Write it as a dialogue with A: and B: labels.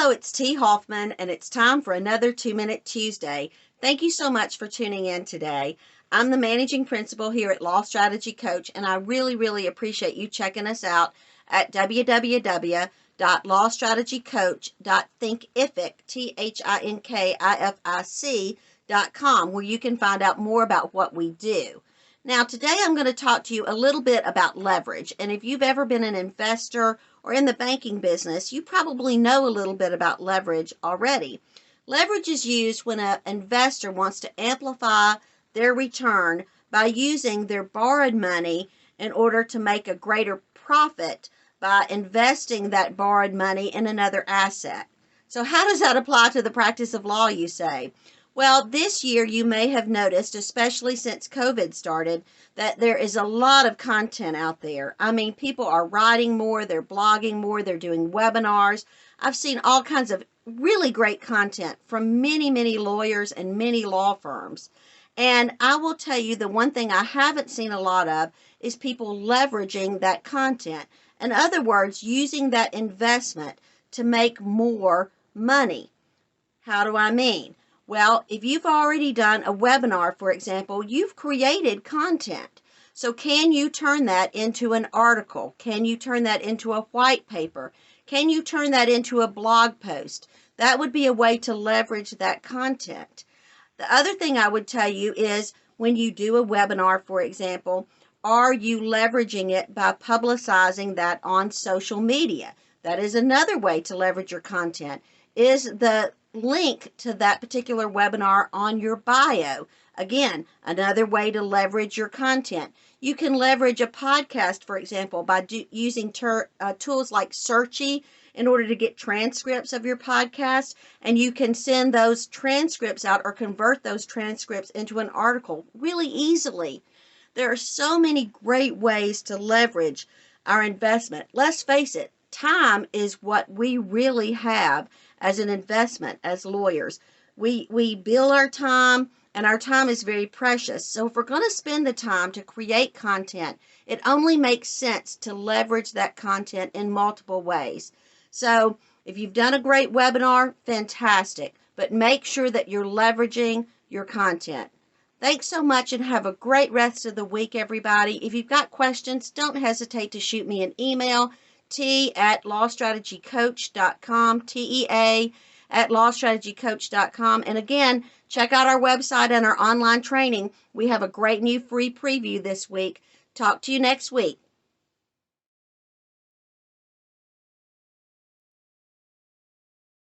A: Hello, it's T. Hoffman, and it's time for another 2-Minute Tuesday. Thank you so much for tuning in today. I'm the managing principal here at Law Strategy Coach, and I really appreciate you checking us out at www.lawstrategycoach.thinkific.com, where you can find out more about what we do. Now, today I'm going to talk to you a little bit about leverage, and if you've ever been an investor or in the banking business, you probably know a little bit about leverage already. Leverage is used when an investor wants to amplify their return by using their borrowed money in order to make a greater profit by investing that borrowed money in another asset. So how does that apply to the practice of law, you say? Well, this year you may have noticed, especially since COVID started, that there is a lot of content out there. I mean, people are writing more, they're blogging more, they're doing webinars. I've seen all kinds of really great content from many lawyers and many law firms. And I will tell you, the one thing I haven't seen a lot of is people leveraging that content. In other words, using that investment to make more money. How do I mean? Well, if you've already done a webinar, for example, you've created content. So can you turn that into an article? Can you turn that into a white paper? Can you turn that into a blog post? That would be a way to leverage that content. The other thing I would tell you is when you do a webinar, for example, are you leveraging it by publicizing that on social media? That is another way to leverage your content. Is the link to that particular webinar on your bio? Again, another way to leverage your content. You can leverage a podcast, for example, by using tools like Searchy in order to get transcripts of your podcast, and you can send those transcripts out or convert those transcripts into an article really easily. There are so many great ways to leverage our investment. Let's face it, time is what we really have as an investment as lawyers. We bill our time, and our time is very precious. So if we're going to spend the time to create content, it only makes sense to leverage that content in multiple ways. So if you've done a great webinar, fantastic, but make sure that you're leveraging your content. Thanks so much and have a great rest of the week, everybody. If you've got questions, don't hesitate to shoot me an email, tea@lawstrategycoach.com, tea@lawstrategycoach.com. And again, check out our website and our online training. We have a great new free preview this week. Talk to you next week.